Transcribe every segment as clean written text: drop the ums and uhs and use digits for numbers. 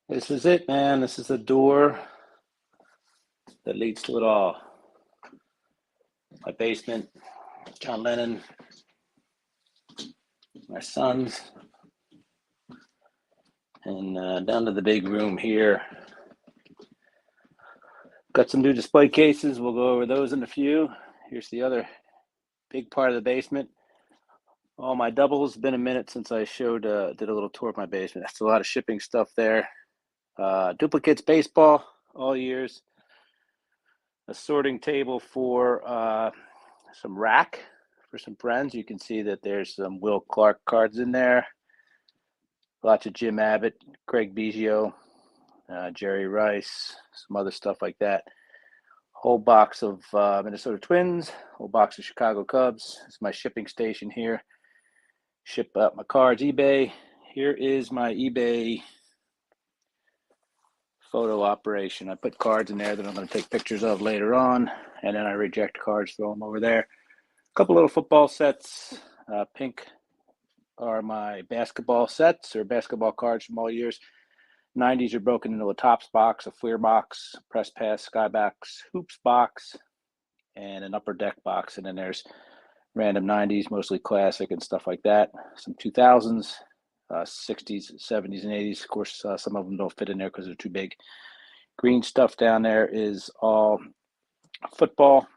This is it, man. This is the door that leads to it all. My basement, John Lennon, my sons, and down to the big room here. Got some new display cases. We'll go over those in a few. Here's the other big part of the basement. All my doubles. Been a minute since I did a little tour of my basement. That's a lot of shipping stuff there. Duplicates baseball, all years. A sorting table for some rack for some friends. You can see that there's some Will Clark cards in there. Lots of Jim Abbott, Craig Biggio, Jerry Rice, some other stuff like that. Whole box of Minnesota Twins, whole box of Chicago Cubs. It's my shipping station here. Ship up my cards, eBay. Here is my eBay photo operation. I put cards in there that I'm going to take pictures of later on, and then I reject cards, throw them over there. A couple little football sets. Pink are my basketball sets or basketball cards from all years. 90s are broken into a tops box, a Fleer box, press pass, skybox, hoops box, and an upper deck box. And then there's random 90s, mostly classic and stuff like that. Some 2000s, 60s, 70s, and 80s. Of course, some of them don't fit in there because they're too big. Green stuff down there is all football.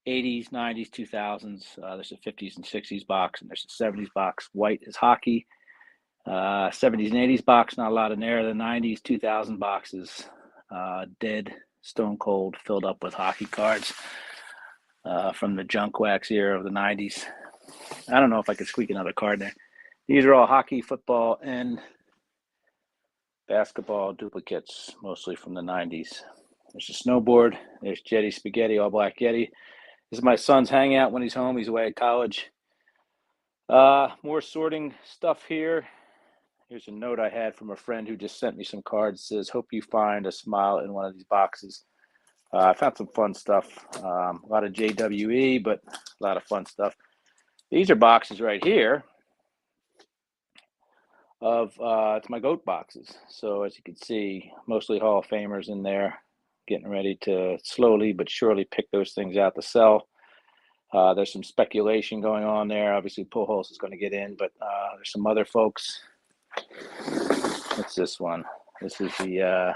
80s, 90s, 2000s. There's a 50s and 60s box, and there's a 70s box. White is hockey. 70s and 80s box, not a lot in there. The 90s, 2000 boxes, dead, stone cold, filled up with hockey cards from the junk wax era of the 90s. I don't know if I could squeak another card there. These are all hockey, football, and basketball duplicates, mostly from the 90s. There's a snowboard. There's Jetty Spaghetti, all black Yeti. This is my son's hangout when he's home. He's away at college. More sorting stuff here. Here's a note I had from a friend who just sent me some cards. It says, hope you find a smile in one of these boxes. I found some fun stuff. A lot of JWE, but a lot of fun stuff. These are boxes right here of, it's my GOAT boxes. So as you can see, mostly Hall of Famers in there. Getting ready to slowly but surely pick those things out to sell. There's some speculation going on there. Obviously, Pujols is going to get in, but there's some other folks. What's this one? This is the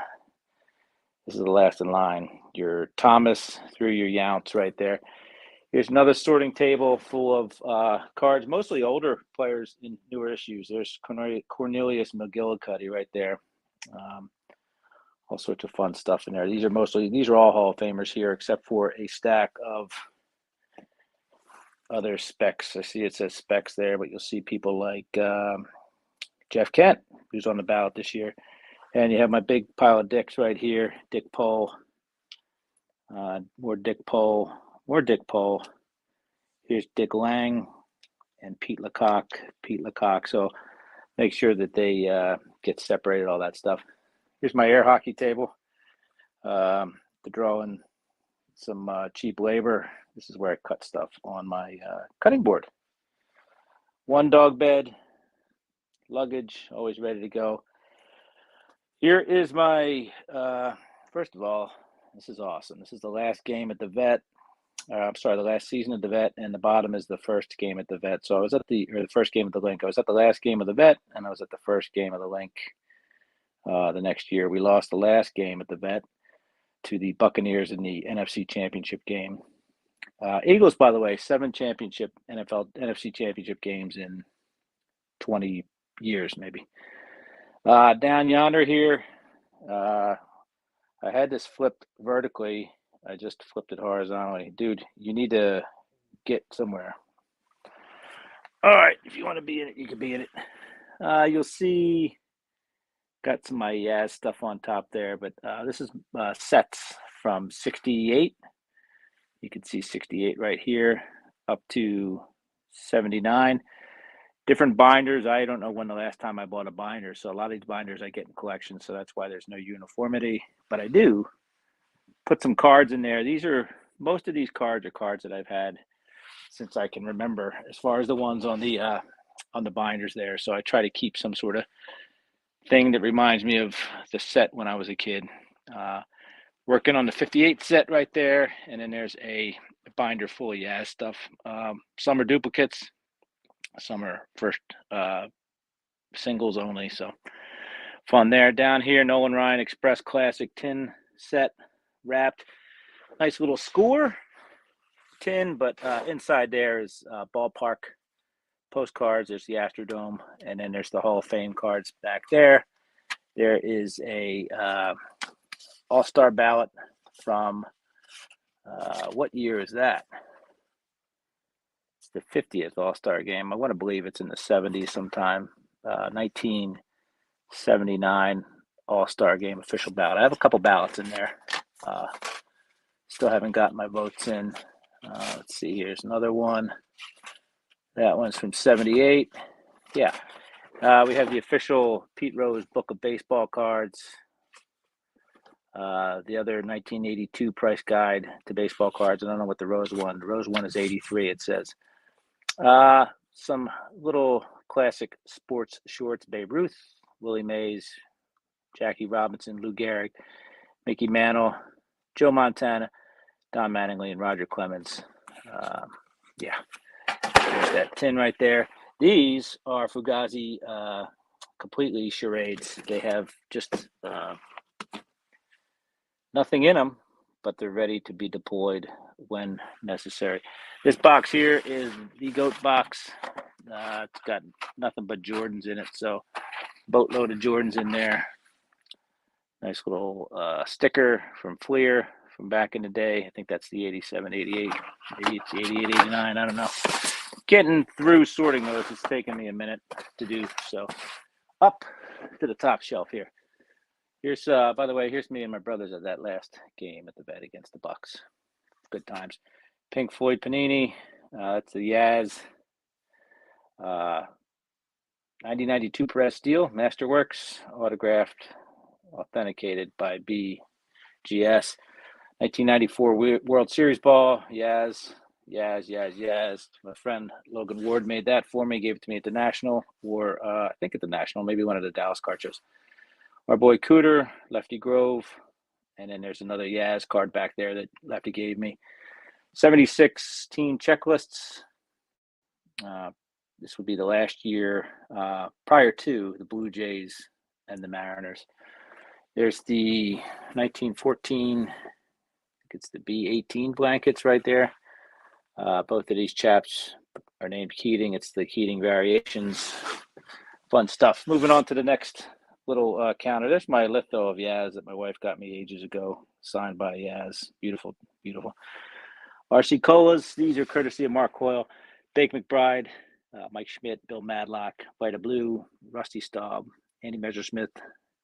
last in line. Your Thomas through your Younts right there. Here's another sorting table full of cards, mostly older players in newer issues. There's Cornelius McGillicuddy right there. All sorts of fun stuff in there. These are all Hall of Famers here, except for a stack of other specs. I see it says specs there, but you'll see people like Jeff Kent, who's on the ballot this year. And you have my big pile of dicks right here. Dick Pole, more Dick Pole, more Dick Pole. Here's Dick Lang and Pete Lecoq. So make sure that they get separated, all that stuff. Here's my air hockey table to draw in some cheap labor. This is where I cut stuff on my cutting board. One dog bed, luggage, always ready to go. Here is my, first of all, this is awesome. This is the last game at the vet. The last season at the vet, and the bottom is the first game at the vet. So I was at the first game at the Link. I was at the last game of the vet, and I was at the first game of the Link. The next year, we lost the last game at the vet to the Buccaneers in the NFC Championship game. Eagles, by the way, 7 NFC Championship games in 20 years, maybe. Down yonder here, I had this flipped vertically. I just flipped it horizontally. Dude, you need to get somewhere. All right, if you want to be in it, you can be in it. You'll see... Got some of my Yaz stuff on top there, but this is sets from 68. You can see 68 right here up to 79. Different binders. I don't know when the last time I bought a binder, so a lot of these binders I get in collections, so that's why there's no uniformity. But I do put some cards in there. Most of these cards are cards that I've had since I can remember, as far as the ones on the on the binders there. So I try to keep some sort of thing that reminds me of the set when I was a kid. Working on the 58 set right there, and then there's a binder full of Yaz stuff. Some are duplicates, some are first singles only, so fun there. Down here, Nolan Ryan Express Classic tin set wrapped. Nice little score tin, but inside there is ballpark postcards. There's the Astrodome, and then there's the Hall of Fame cards back there. There is a All-Star ballot from what year is that? It's the 50th All-Star game. I want to believe it's in the 70s sometime. 1979 All-Star game official ballot. I have a couple ballots in there. Still haven't gotten my votes in. Let's see, here's another one. That one's from 78. Yeah. We have the official Pete Rose Book of Baseball cards. The other 1982 price guide to baseball cards. I don't know what the Rose one. The Rose one is 83, it says. Some little classic sports shorts. Babe Ruth, Willie Mays, Jackie Robinson, Lou Gehrig, Mickey Mantle, Joe Montana, Don Mattingly, and Roger Clemens. Yeah, there's that tin right there. These are Fugazi completely charades. They have just nothing in them, but they're ready to be deployed when necessary. This box here is the GOAT box. It's got nothing but Jordans in it, so boatload of Jordans in there. Nice little sticker from Fleer from back in the day. I think that's the 87, 88. Maybe it's the 88, 89. I don't know. Getting through sorting those. It's taken me a minute to do. So up to the top shelf here. Here's, by the way, here's me and my brothers at that last game at the vet against the Bucks. Good times. Pink Floyd Panini. That's the Yaz. 1992 press deal. Masterworks. Autographed. Authenticated by BGS. 1994 World Series ball. Yaz. My friend Logan Ward made that for me. Gave it to me at the National. Or I think at the National. Maybe one of the Dallas card shows. Our boy Cooter, Lefty Grove, and then there's another Yaz card back there that Lefty gave me. 76 team checklists. This would be the last year prior to the Blue Jays and the Mariners. There's the 1914, I think it's the B18 blankets right there. Both of these chaps are named Keating. It's the Keating variations. Fun stuff. Moving on to the next little counter. There's my litho of Yaz that my wife got me ages ago, signed by Yaz. Beautiful, beautiful. RC Colas. These are courtesy of Mark Hoyle, Bake McBride, Mike Schmidt, Bill Madlock, Vita Blue, Rusty Staub, Andy Messersmith,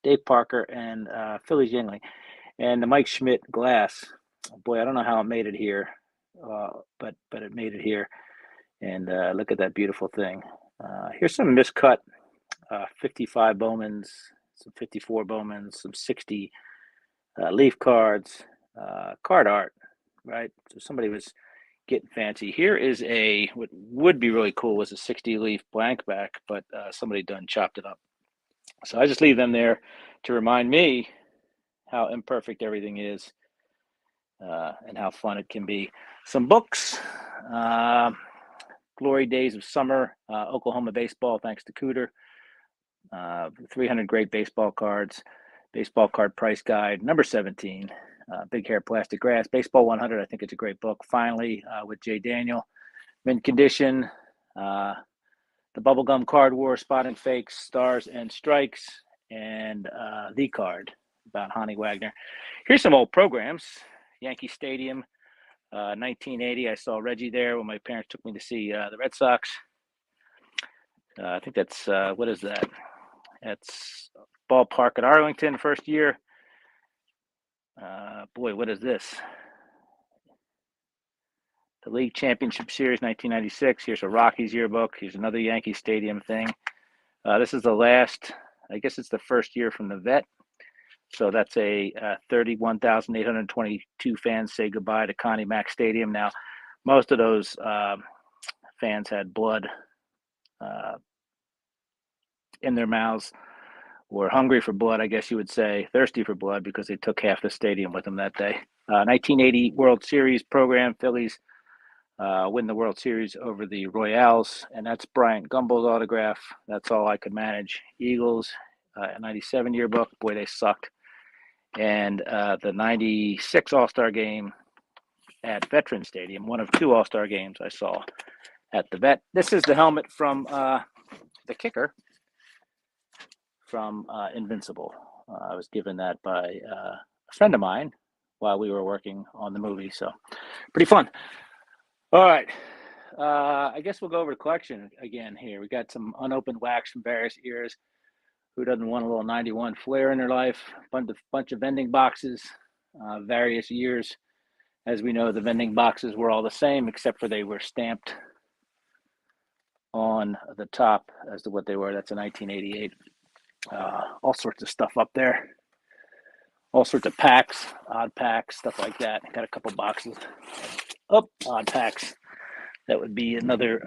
Dave Parker, and Philly Jingling. And the Mike Schmidt glass. Boy, I don't know how it made it here, but it made it here. And look at that beautiful thing. Here's some miscut. 55 Bowmans, some 54 Bowmans, some 60 Leaf cards, card art, right? So somebody was getting fancy. Here is what would be really cool was a 60 Leaf blank back, but somebody done chopped it up. So I just leave them there to remind me how imperfect everything is and how fun it can be. Some books. Glory Days of Summer, Oklahoma Baseball, thanks to Cooter. 300 great baseball cards, baseball card price guide, number 17, Big Hair Plastic Grass, Baseball 100. I think it's a great book. Finally, with Jay Daniel, mint condition, the Bubblegum Card War, Spotting Fakes, Stars and Strikes, and the card about Honey Wagner. Here's some old programs. Yankee Stadium, 1980. I saw Reggie there when my parents took me to see the Red Sox. I think that's, what is that? That's Ballpark at Arlington, first year. Boy, what is this? The League Championship Series, 1996. Here's a Rockies yearbook. Here's another Yankee Stadium thing. This is the last, I guess it's the first year from the vet. So that's a 31,822 fans say goodbye to Connie Mack Stadium. Now, most of those fans had blood in their mouths, were hungry for blood, I guess you would say, thirsty for blood, because they took half the stadium with them that day. 1980 World Series program, Phillies win the World Series over the Royals, and that's Bryant Gumbel's autograph. That's all I could manage. Eagles, 97 yearbook. Boy, they sucked. And the 96 All-Star game at Veteran Stadium, one of two All-Star games I saw at the Vet. This is the helmet from the kicker from Invincible. I was given that by a friend of mine while we were working on the movie, so pretty fun. All right. I guess we'll go over the collection again here. We got some unopened wax from various eras. Who doesn't want a little 91 flair in their life? Bunch of vending boxes, various years. As we know, the vending boxes were all the same, except for they were stamped on the top as to what they were. That's a 1988. All sorts of stuff up there. All sorts of packs, odd packs, stuff like that. Got a couple boxes. Odd packs. That would be another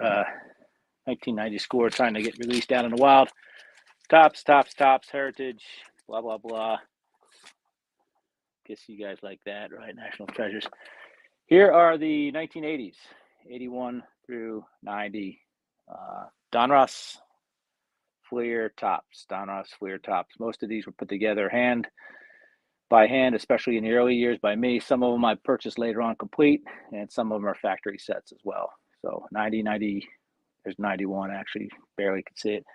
1990 score trying to get released out in the wild. Tops, heritage, blah, blah, blah. Guess you guys like that, right? National treasures. Here are the 1980s, 81 through 90. Donruss Fleer tops. Most of these were put together by hand, especially in the early years by me. Some of them I purchased later on complete, and some of them are factory sets as well. So 90, there's 91 actually, barely could see it.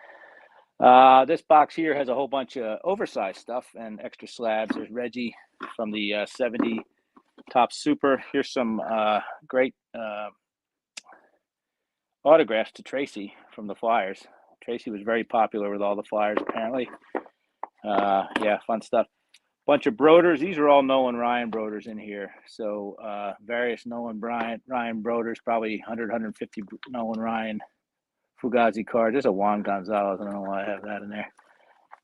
This box here has a whole bunch of oversized stuff and extra slabs. There's Reggie from the 70 Topps Super. Here's some great autographs to Tracy from the Flyers. Tracy was very popular with all the Flyers, apparently. Yeah, fun stuff. Bunch of Broders. These are all Nolan Ryan Broders in here. So various Nolan Ryan Broders, probably 100, 150 Nolan Ryan Fugazi cards. There's a Juan Gonzalez. I don't know why I have that in there.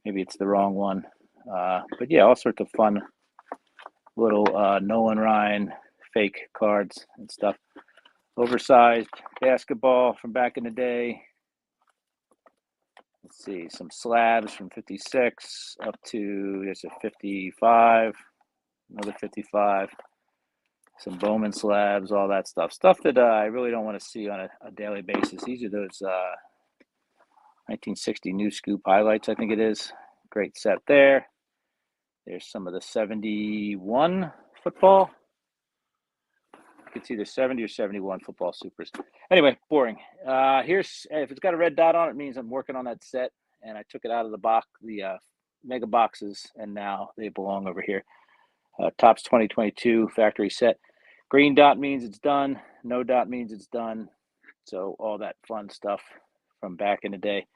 Maybe it's the wrong one. But yeah, all sorts of fun little Nolan Ryan fake cards and stuff. Oversized basketball from back in the day. Let's see, some slabs from 56 up to, there's a 55, another 55, some Bowman slabs, all that stuff. Stuff that I really don't want to see on a daily basis. These are those 1960 New Scoop highlights, I think it is. Great set there. There's some of the 71 football. You can see the 70 or 71 football supers. Anyway, boring. Here's, if it's got a red dot on it, it means I'm working on that set, and I took it out of the box, the mega boxes, and now they belong over here. Topps 2022 factory set. Green dot means it's done. No dot means it's done. So all that fun stuff from back in the day.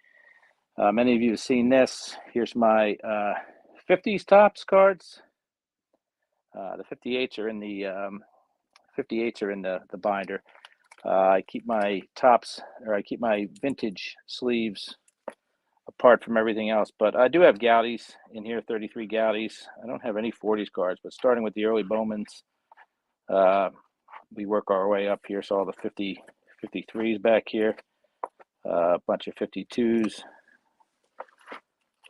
Many of you have seen this. Here's my 50s Topps cards. The 58s are in the binder. I keep my Topps, or I keep my vintage sleeves apart from everything else, but I do have Goudies in here, 33 Goudies. I don't have any 40s cards, but starting with the early Bowmans, we work our way up here. So all the 53s back here, a bunch of 52s,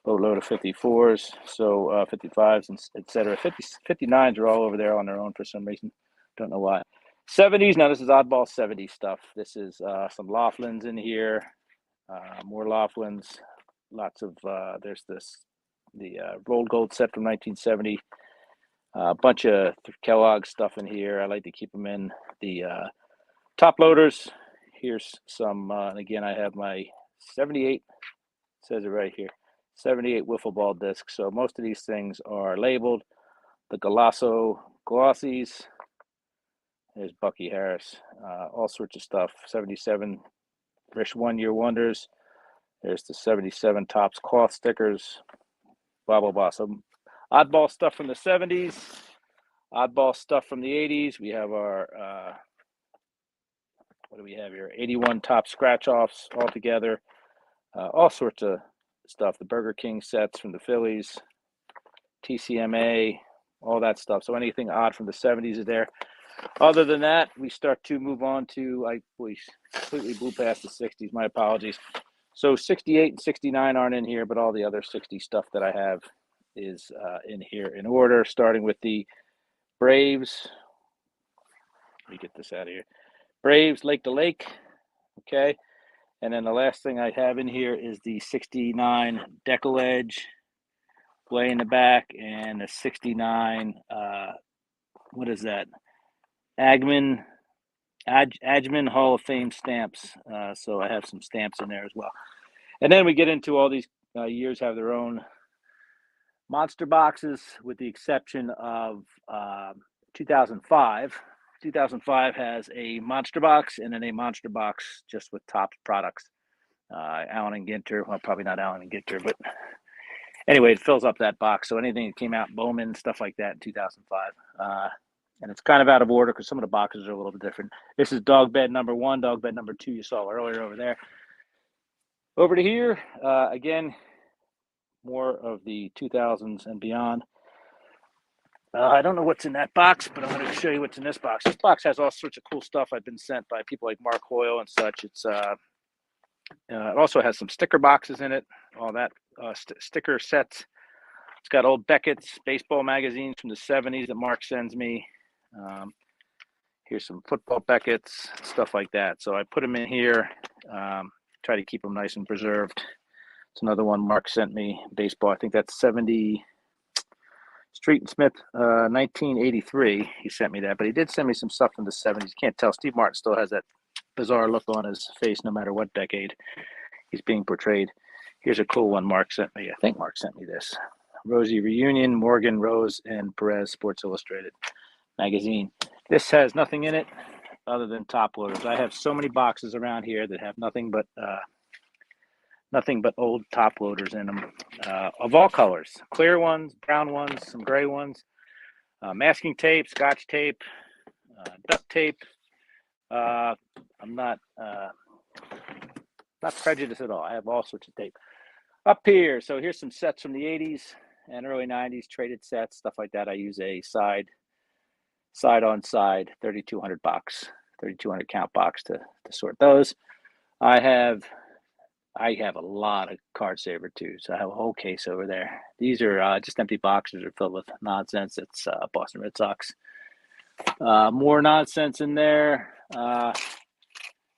boatload of 54s, so 55s, and etc. 59s are all over there on their own for some reason. Don't know why. 70s, now this is oddball 70s stuff. This is some Laughlins in here, more Laughlins, lots of, there's the rolled gold set from 1970, a bunch of Kellogg stuff in here. I like to keep them in. The top loaders, here's some, and again, I have my 78, says it right here, 78 wiffle ball discs. So most of these things are labeled. The Golasso Glossies, there's Bucky Harris, all sorts of stuff. 77 Rish 1 Year Wonders. There's the 77 Topps cloth stickers, blah, blah, blah. So oddball stuff from the 70s, oddball stuff from the 80s. We have our, what do we have here? 81 Topps scratch-offs all together. All sorts of stuff. The Burger King sets from the Phillies, TCMA, all that stuff. So anything odd from the 70s is there. Other than that, we start to move on to, we completely blew past the 60s. My apologies. So 68 and 69 aren't in here, but all the other 60 stuff that I have is in here in order, starting with the Braves. Let me get this out of here. Braves, Lake to Lake. Okay. And then the last thing I have in here is the 69 Deckle Edge, way in the back, and the 69, what is that? Agman Hall of Fame stamps. So I have some stamps in there as well. And then we get into all these years have their own monster boxes, with the exception of 2005. 2005 has a monster box and then a monster box just with top products. Allen and Ginter, well, probably not Allen and Ginter, but anyway, it fills up that box. So anything that came out, Bowman, stuff like that in 2005. And it's kind of out of order because some of the boxes are a little bit different. This is dog bed number 1, dog bed number 2 you saw earlier over there. Over to here, again, more of the 2000s and beyond. I don't know what's in that box, but I'm going to show you what's in this box. This box has all sorts of cool stuff I've been sent by people like Mark Hoyle and such. It also has some sticker boxes in it, all that sticker sets. It's got old Beckett's baseball magazines from the 70s that Mark sends me. Here's some football Beckett's, stuff like that. So I put them in here, try to keep them nice and preserved. It's another one Mark sent me, baseball. I think that's 70 Street and Smith, 1983. He sent me that, but he did send me some stuff from the 70s. Can't tell. Steve Martin still has that bizarre look on his face no matter what decade he's being portrayed. Here's a cool one Mark sent me. I think Mark sent me this. Rosie Reunion, Morgan, Rose, and Perez Sports Illustrated magazine. This has nothing in it other than top loaders. I have so many boxes around here that have nothing but old top loaders in them, of all colors. Clear ones, brown ones, some gray ones, masking tape, scotch tape, duct tape. I'm not prejudiced at all. I have all sorts of tape. Up here, so here's some sets from the 80s and early 90s, traded sets, stuff like that. I use a side on side 3200 box, 3200 count box to sort those. I have a lot of card saver too, so I have a whole case over there. These are just empty boxes are filled with nonsense. It's Boston Red Sox. More nonsense in there.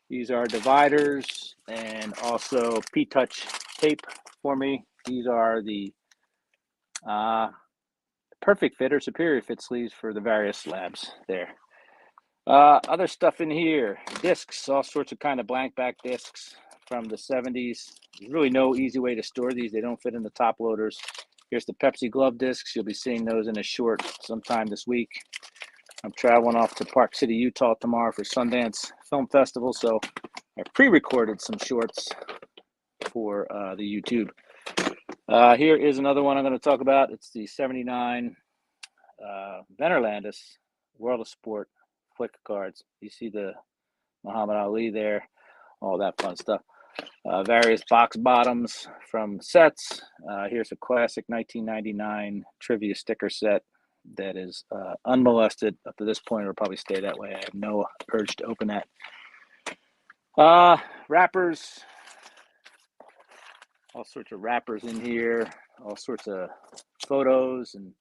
These are dividers and also P-Touch tape for me. These are the perfect fit or superior fit sleeves for the various slabs there. Other stuff in here, discs, all sorts of kind of blank back discs from the 70s. There's really no easy way to store these. They don't fit in the top loaders. Here's the Pepsi glove discs. You'll be seeing those in a short sometime this week. I'm traveling off to Park City, Utah tomorrow for Sundance Film Festival, so I pre-recorded some shorts for the YouTube. Here is another one I'm going to talk about. It's the 79 Venerlandis World of Sport flick cards. You see the Muhammad Ali there, all that fun stuff. Various box bottoms from sets. Here's a classic 1999 trivia sticker set that is unmolested up to this point. It'll probably stay that way. I have no urge to open that. Wrappers, all sorts of wrappers in here, all sorts of photos, and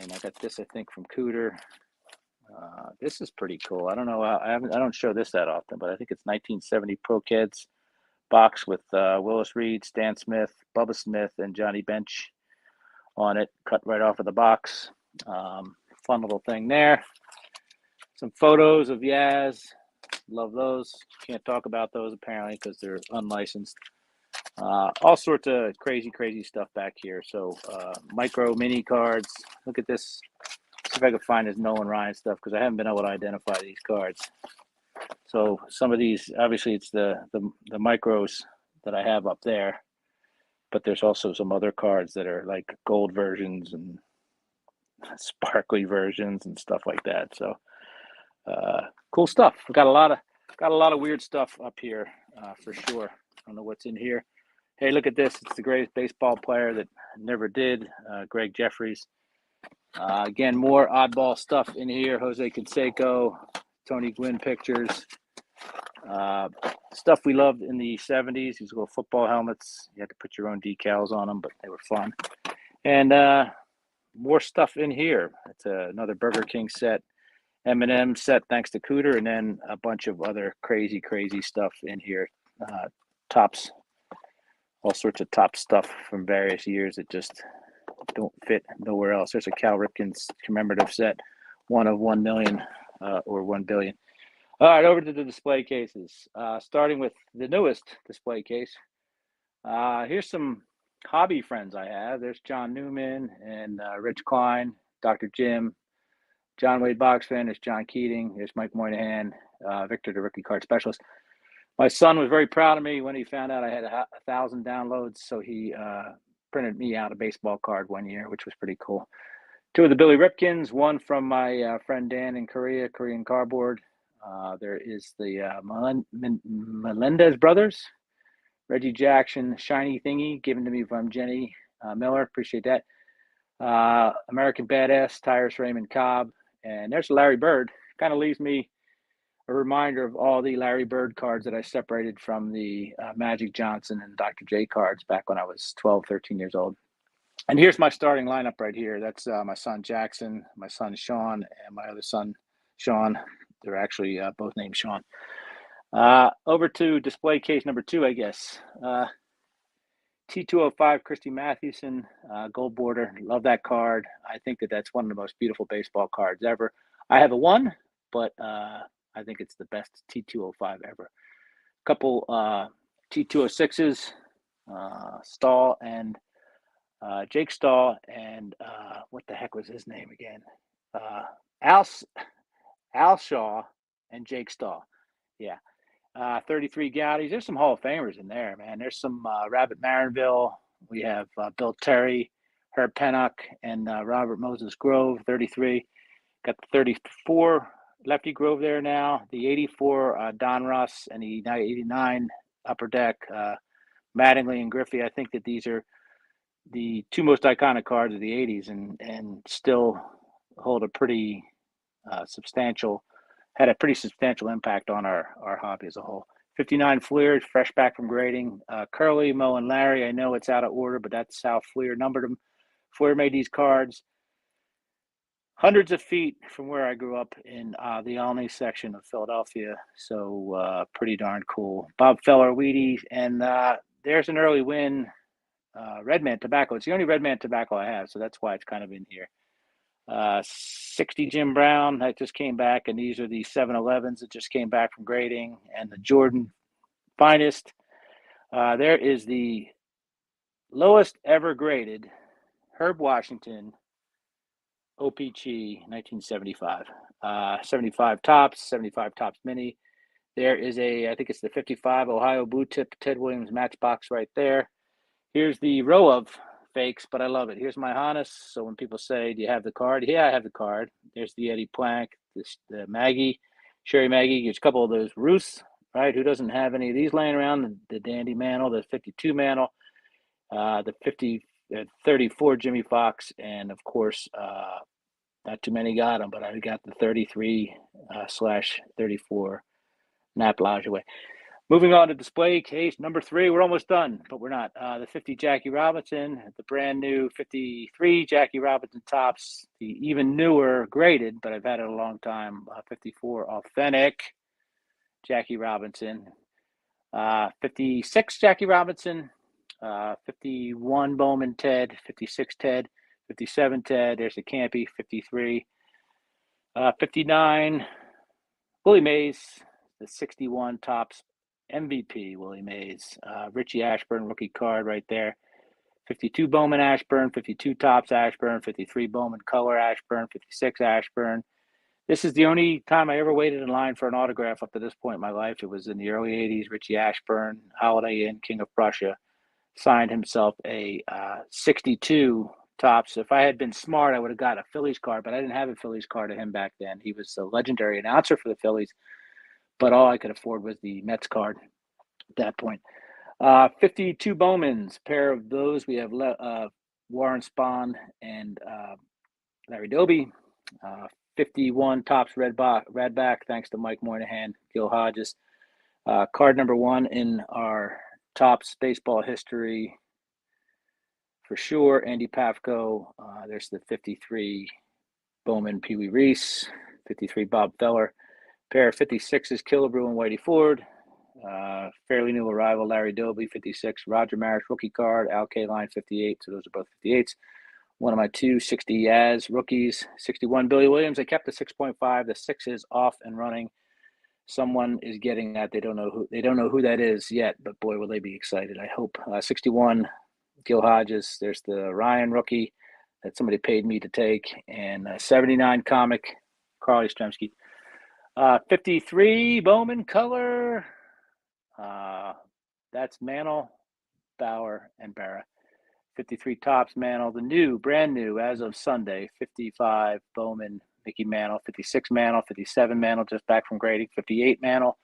I got this, I think, from Cooter. This is pretty cool. I don't know. I don't show this that often, but I think it's 1970 Pro Kids box with Willis Reed, Stan Smith, Bubba Smith, and Johnny Bench on it, cut right off of the box. Fun little thing there. Some photos of Yaz. Love those. Can't talk about those apparently because they're unlicensed. All sorts of crazy stuff back here. So micro mini cards. Look at this. See if I can find this Nolan Ryan stuff because I haven't been able to identify these cards. So some of these, obviously, it's the micros that I have up there, but there's also some other cards that are like gold versions and sparkly versions and stuff like that. So cool stuff. We've got a lot of weird stuff up here for sure. I don't know what's in here. Hey, look at this. It's the greatest baseball player that never did, Greg Jeffries. Again, more oddball stuff in here. Jose Canseco, Tony Gwynn pictures. Stuff we loved in the 70s, these little football helmets. You had to put your own decals on them, but they were fun. And more stuff in here. It's another Burger King set, M&M set thanks to Cooter, and then a bunch of other crazy stuff in here. Tops, all sorts of top stuff from various years that just don't fit nowhere else. There's a Cal Ripken's commemorative set, one of 1 million or 1 billion. All right, over to the display cases. Starting with the newest display case. Here's some hobby friends I have. There's John Newman and Rich Klein, Dr. Jim, John Wade Box fan. There's John Keating. There's Mike Moynihan, Victor, the rookie card specialist. My son was very proud of me when he found out I had 1,000 downloads, so he printed me out a baseball card one year, which was pretty cool. Two of the Billy Ripkins, one from my friend Dan in Korea, Korean Cardboard. There is the Melendez brothers, Reggie Jackson, shiny thingy given to me from Jenny Miller. Appreciate that. American Badass, Tyrus Raymond Cobb. And there's Larry Bird. Kind of leaves me a reminder of all the Larry Bird cards that I separated from the Magic Johnson and Dr. J cards back when I was 12, 13 years old. And here's my starting lineup right here. That's my son Jackson, my son Sean, and my other son Sean. They're actually both named Sean. Over to display case number 2, I guess. T205 Christy Mathewson, gold border. Love that card. I think that's one of the most beautiful baseball cards ever. I have a 1, but I think it's the best T205 ever. A couple T206s, Stahl and Jake Stahl, and what the heck was his name again? Al Shaw and Jake Stahl. Yeah. 33 Goudies. There's some Hall of Famers in there, man. There's some Rabbit Marinville. We have Bill Terry, Herb Pennock, and Robert Moses Grove, 33. Got the 34 Lefty Grove there now. The 84 Don Russ, and the 89 Upper Deck Mattingly and Griffey. I think that these are the 2 most iconic cards of the 80s and still hold a pretty had a pretty substantial impact on our hobby as a whole. 59 Fleer, fresh back from grading. Curly, Mo, and Larry, I know it's out of order, but that's how Fleer numbered them. Fleer made these cards hundreds of feet from where I grew up in the Olney section of Philadelphia, so pretty darn cool. Bob Feller, Wheaties, and there's an early win, Redman Tobacco. It's the only Redman Tobacco I have, so that's why it's kind of in here. 60 Jim Brown that just came back, and these are the 7-Elevens that just came back from grading, and the Jordan Finest. There is the lowest ever graded Herb Washington OPC 1975. 75 Tops, 75 Tops Mini. There is I think it's the 55 Ohio Blue Tip Ted Williams Matchbox right there. Here's the row of fakes, but I love it. Here's my Hannes. So when people say, do you have the card? Yeah, I have the card. There's the Eddie Plank, the Maggie, Sherry Maggie. There's a couple of those Roos, right? Who doesn't have any of these laying around? The Dandy Mantle, the 52 Mantle, the 34 Jimmy Fox, and of course, not too many got them, but I got the 33/34 Nap Lajoie. Moving on to display case number 3. We're almost done, but we're not. The 50 Jackie Robinson, the brand new 53 Jackie Robinson Tops, the even newer graded, but I've had it a long time, 54 Authentic Jackie Robinson, 56 Jackie Robinson, 51 Bowman Ted, 56 Ted, 57 Ted, there's the Campy, 53, 59 Willie Mays, the 61 Tops MVP Willie Mays, Richie Ashburn rookie card right there, 52 Bowman Ashburn, 52 Tops Ashburn, 53 Bowman Color Ashburn, 56 Ashburn. This is the only time I ever waited in line for an autograph up to this point in my life. It was in the early 80s. Richie Ashburn, Holiday Inn, King of Prussia, signed himself a 62 Tops. If I had been smart, I would have got a Phillies card, but I didn't have a Phillies card of him back then. He was a legendary announcer for the Phillies, but all I could afford was the Mets card at that point. 52 Bowmans, pair of those. We have Warren Spahn and Larry Doby. 51 Tops Redback, thanks to Mike Moynihan, Gil Hodges. Card number 1 in our Topps baseball history for sure, Andy Pafko. There's the 53 Bowman Pee Wee Reese, 53 Bob Feller, pair of 56s Killebrew and Whitey Ford, fairly new arrival Larry Doby, 56, Roger Maris rookie card, Al Kaline 58, so those are both 58s. One of my 260 Yaz rookies, 61 Billy Williams. I kept the 6.5. The 6 is off and running. Someone is getting that. They don't know who that is yet, but boy, will they be excited. I hope. 61 Gil Hodges. There's the Ryan rookie that somebody paid me to take, and 79 comic Carly Stremski. 53 Bowman color. That's Mantle, Bauer, and Barra. 53 Topps Mantle, the brand new as of Sunday. 55 Bowman Mickey Mantle, 56 Mantle, 57 Mantle just back from grading, 58 Mantle,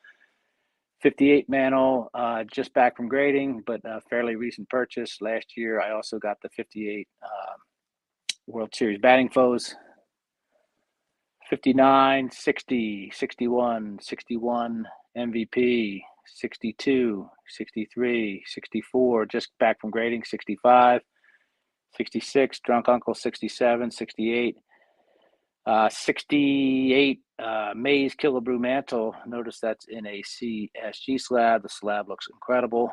just back from grading, but a fairly recent purchase. Last year, I also got the 58 World Series batting foes. 59, 60, 61, 61 MVP, 62, 63, 64, just back from grading, 65, 66, Drunk Uncle, 67, 68, 68 Mays Killebrew Mantle. Notice that's in a CSG slab. The slab looks incredible.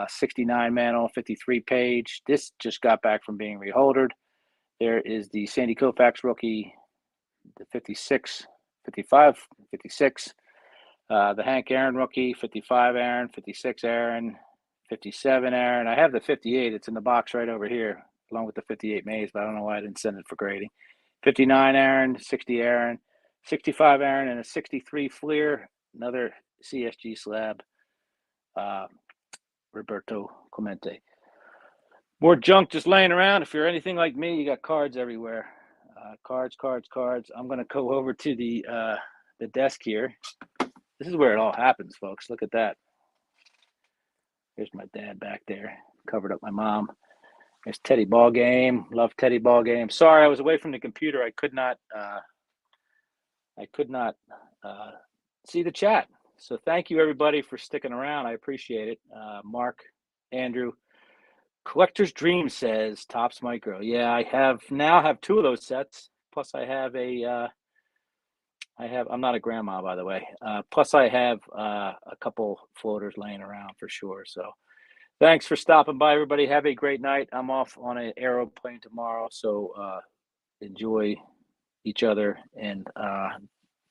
69 Mantle, 53 Page. This just got back from being reholdered. There is the Sandy Koufax rookie, the 56, 55, 56. The Hank Aaron rookie, 55 Aaron, 56 Aaron, 57 Aaron. I have the 58. It's in the box right over here, along with the 58 Mays, but I don't know why I didn't send it for grading. 59 Aaron, 60 Aaron, 65 Aaron, and a 63 Fleer, another CSG slab, Roberto Clemente. More junk just laying around. If you're anything like me, you got cards everywhere. Cards. I'm going to go over to the desk here. This is where it all happens, folks. Look at that. There's my dad back there. Covered up my mom. There's Teddy Ball Game. Love Teddy Ball Game. Sorry, I was away from the computer. I could not see the chat. So thank you, everybody, for sticking around. I appreciate it. Mark, Andrew. Collector's Dream says Topps Micro. Yeah, I now have 2 of those sets. Plus, I have I'm not a grandma, by the way. Plus, I have a couple floaters laying around for sure. So thanks for stopping by, everybody. Have a great night. I'm off on an aeroplane tomorrow, so enjoy each other,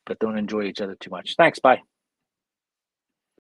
but don't enjoy each other too much. Thanks. Bye.